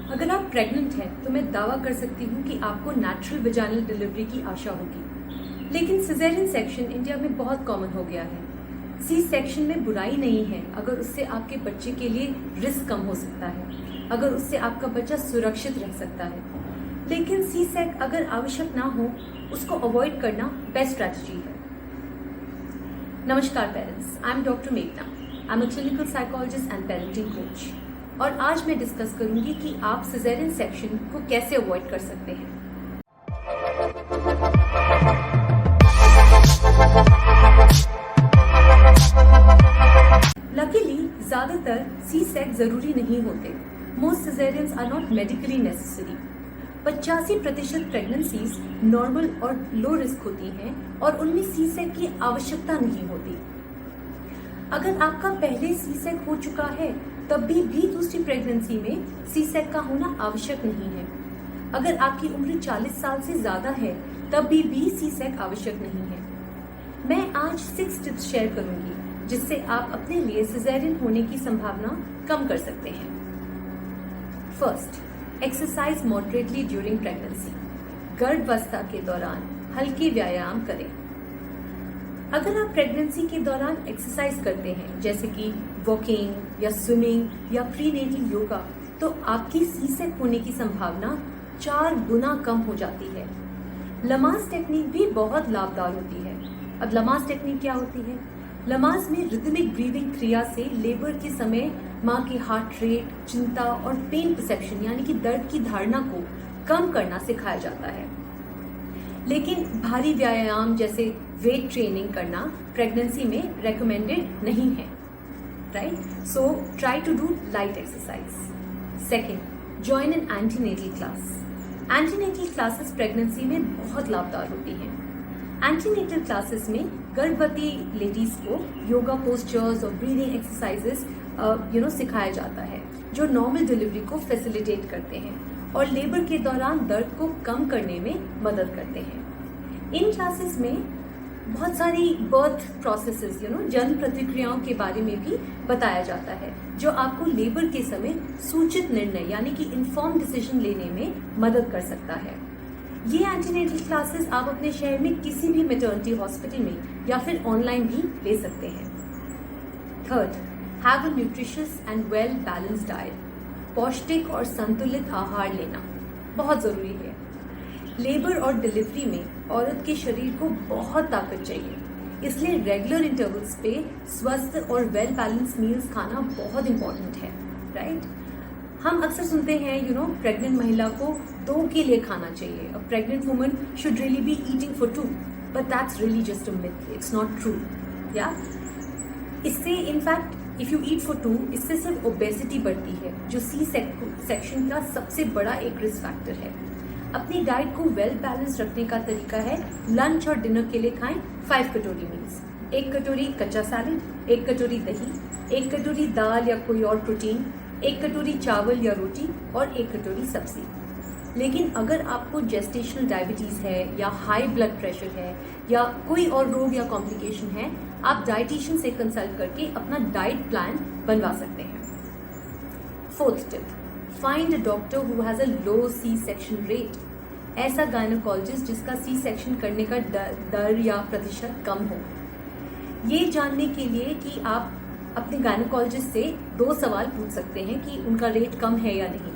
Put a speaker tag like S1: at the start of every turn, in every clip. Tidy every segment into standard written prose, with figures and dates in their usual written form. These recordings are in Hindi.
S1: अगर आप प्रेग्नेंट हैं तो मैं दावा कर सकती हूँ कि आपको नेचुरल वेजाइनल डिलीवरी की आशा होगी, लेकिन सिजेरियन सेक्शन इंडिया में बहुत कॉमन हो गया है। सी सेक्शन में बुराई नहीं है अगर उससे आपके बच्चे के लिए रिस्क कम हो सकता है, अगर उससे आपका बच्चा सुरक्षित रह सकता है। लेकिन सी सेक अगर आवश्यक ना हो, उसको अवॉइड करना बेस्ट स्ट्रैटेजी है। नमस्कार पेरेंट्स, आई एम डॉक्टर मेघना। I am a clinical psychologist and parenting coach, और आज मैं डिस्कस करूंगी कि आप सिजेरियन सेक्शन को कैसे अवॉइड कर सकते हैं। लकीली ज्यादातर सी सेक जरूरी नहीं होते। Most cesareans are not medically necessary. 85% pregnancies normal और लो रिस्क होती हैं और उनमें सी सेक की आवश्यकता नहीं होती। अगर आपका पहले सी सेक हो चुका है तब भी दूसरी प्रेगनेंसी में सी सेक का होना आवश्यक नहीं है। अगर आपकी उम्र 40 साल से ज्यादा है तब भी सी सेक आवश्यक नहीं है। मैं आज 6 टिप्स शेयर करूंगी जिससे आप अपने लिए सिजेरियन होने की संभावना कम कर सकते हैं। First, exercise moderately during pregnancy. गर्भावस्था के दौरान हल्के व्यायाम करें। अगर आप प्रेगनेंसी के दौरान एक्सरसाइज करते हैं जैसे कि वॉकिंग या स्विमिंग या प्रीनेटल योगा, तो आपकी सी सेक होने की संभावना 4 गुना कम हो जाती है। लमास टेक्निक भी बहुत लाभदार होती है। अब लमास टेक्निक क्या होती है? लमास में रिदमिक ब्रीदिंग क्रिया से लेबर के समय माँ के हार्ट रेट, चिंता और पेन परसेप्शन यानी कि दर्द की धारणा को कम करना सिखाया जाता है। लेकिन भारी व्यायाम जैसे वेट ट्रेनिंग करना प्रेगनेंसी में रेकमेंडेड नहीं है, right? So try to do light exercise. Second, join an antenatal class. Antenatal classes pregnancy में बहुत लाभदार होती हैं। एंटीनेटल क्लासेस में गर्भवती लेडीज को योगा पोस्चर्स और ब्रीदिंग एक्सरसाइजेस सिखाया जाता है जो नॉर्मल डिलीवरी को फैसिलिटेट करते हैं और लेबर के दौरान दर्द को कम करने में मदद करते हैं। इन क्लासेस में बहुत सारी बर्थ प्रोसेसेस जन्म प्रतिक्रियाओं के बारे में भी बताया जाता है जो आपको लेबर के समय सूचित निर्णय यानी कि इन्फॉर्म डिसीजन लेने में मदद कर सकता है। ये एंटीनेटल क्लासेस आप अपने शहर में किसी भी मैटरनिटी हॉस्पिटल में या फिर ऑनलाइन भी ले सकते हैं। Third, have a nutritious and well balanced diet. पौष्टिक और संतुलित आहार लेना बहुत जरूरी है। लेबर और डिलीवरी में औरत के शरीर को बहुत ताकत चाहिए, इसलिए रेगुलर इंटरवल्स पे स्वस्थ और वेल बैलेंस मील्स खाना बहुत इंपॉर्टेंट है, राइट? हम अक्सर सुनते हैं प्रेग्नेंट महिला को 2 के लिए खाना चाहिए। अ pregnant woman should really be eating for 2, but that's really just a myth, it's not true. या इससे in fact if you eat for 2, इससे सिर्फ ओबेसिटी बढ़ती है जो सी सेक्शन का सबसे बड़ा एक रिस्क फैक्टर है। अपनी डाइट को वेल बैलेंस रखने का तरीका है लंच और डिनर के लिए खाएं 5 कटोरी मील्स। 1 कटोरी कच्चा सैलेड, 1 कटोरी दही, 1 कटोरी दाल या कोई और प्रोटीन, 1 कटोरी चावल या रोटी और 1 कटोरी सब्जी। लेकिन अगर आपको जेस्टेशनल डायबिटीज है या हाई ब्लड प्रेशर है या कोई और रोग या कॉम्प्लिकेशन है, आप डाइटिशियन से कंसल्ट करके अपना डाइट प्लान बनवा सकते हैं। Fourth tip, find a doctor who has a low C section rate. ऐसा गायनोकोलॉजिस्ट जिसका सी सेक्शन करने का दर या प्रतिशत कम हो। ये जानने के लिए कि आप अपने गायनोकोलॉजिस्ट से 2 सवाल पूछ सकते हैं कि उनका रेट कम है या नहीं।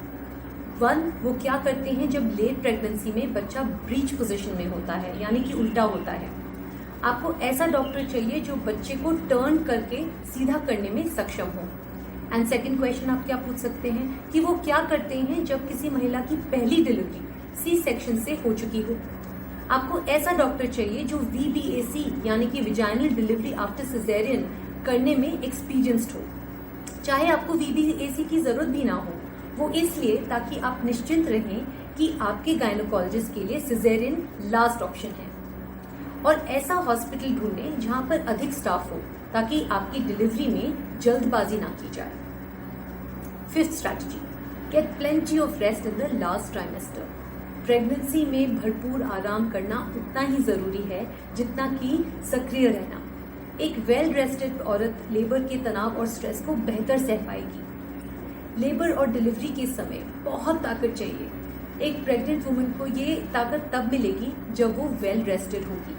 S1: 1, वो क्या करते हैं जब लेट प्रेगनेंसी में बच्चा ब्रीच पोजीशन में होता है यानी कि उल्टा होता है। आपको ऐसा डॉक्टर चाहिए जो बच्चे को टर्न करके सीधा करने में सक्षम हो। एंड सेकंड क्वेश्चन आप क्या पूछ सकते हैं कि वो क्या करते हैं जब किसी महिला की पहली डिलीवरी सी सेक्शन से हो चुकी हो। आपको ऐसा डॉक्टर चाहिए जो VBAC यानी कि वेजाइनल डिलीवरी आफ्टर सिजेरियन करने में एक्सपीरियंस्ड हो। चाहे आपको VBAC की जरूरत भी ना हो, वो इसलिए ताकि आप निश्चिंत रहें कि आपके गायनोकोलॉजिस्ट के लिए सिजेरियन लास्ट ऑप्शन है। और ऐसा हॉस्पिटल ढूंढें जहां पर अधिक स्टाफ हो ताकि आपकी डिलीवरी में जल्दबाजी ना की जाए। Fifth strategy, get plenty of rest in the last trimester. Pregnancy में भरपूर आराम करना उतना ही जरूरी है जितना कि सक्रिय रहना। एक वेल रेस्टेड औरत लेबर के तनाव और स्ट्रेस को बेहतर सह पाएगी। लेबर और डिलीवरी के समय बहुत ताकत चाहिए। एक प्रेग्नेंट वुमन को ये ताकत तब मिलेगी जब वो वेल रेस्टेड होगी,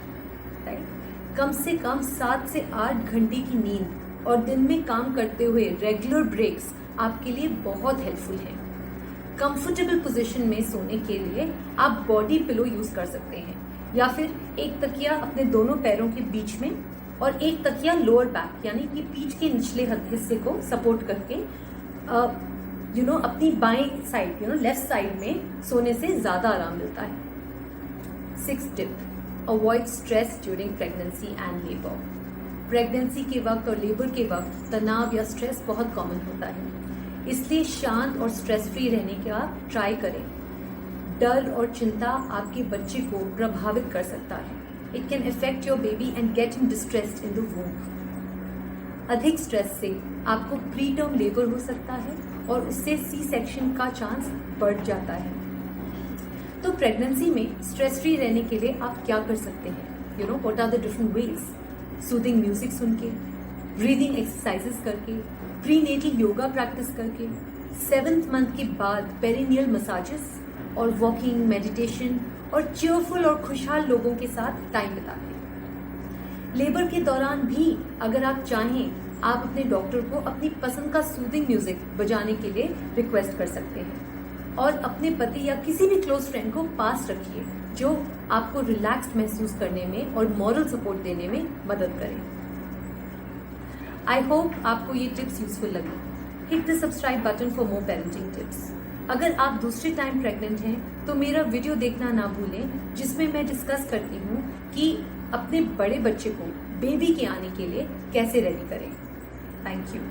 S1: राइट। कम से कम 7 से 8 घंटे की नींद और दिन में काम करते हुए रेगुलर ब्रेक्स आपके लिए बहुत हेल्पफुल हैं। कंफर्टेबल पोजीशन में सोने के लिए आप बॉडी पिलो यूज कर सकते हैं, या फिर एक तकिया अपने दोनों पैरों के बीच में और एक तकिया लोअर बैक यानी कि पीठ के निचले हिस्से को सपोर्ट करके अपनी बाएं साइड लेफ्ट साइड में सोने से ज्यादा आराम मिलता है। 6th tip, avoid stress during pregnancy and labour. Pregnancy के वक्त और लेबर के वक्त तनाव या स्ट्रेस बहुत कॉमन होता है, इसलिए शांत और स्ट्रेस फ्री रहने का ट्राई करें। डर और चिंता आपके बच्चे को प्रभावित कर सकता है। It can affect your baby and get him distressed in the womb. अधिक स्ट्रेस से आपको प्री टर्म लेबर हो सकता है और उससे सी सेक्शन का चांस बढ़ जाता है। तो प्रेगनेंसी में स्ट्रेस फ्री रहने के लिए आप क्या कर सकते हैं? What are the different ways? Soothing music सुन के, ब्रीदिंग एक्सरसाइजेस करके, प्रीनेटल योगा प्रैक्टिस करके, 7th मंथ के बाद पेरिनियल मसाजेस और वॉकिंग, मेडिटेशन और चेयरफुल और खुशहाल लोगों के साथ टाइम बिताएं। लेबर के दौरान भी अगर आप चाहें, आप अपने डॉक्टर को अपनी पसंद का सूदिंग म्यूजिक बजाने के लिए रिक्वेस्ट कर सकते हैं और अपने पति या किसी भी क्लोज फ्रेंड को पास रखिए जो आपको रिलैक्स्ड महसूस करने में और मॉरल सपोर्ट देने में मदद करे। आई होप आपको ये टिप्स यूजफुल लगे। Hit the subscribe button for more parenting tips. अगर आप दूसरे टाइम प्रेग्नेंट हैं तो मेरा वीडियो देखना ना भूलें, जिसमें मैं डिस्कस करती हूँ कि अपने बड़े बच्चे को बेबी के आने के लिए कैसे रेडी करें। Thank you.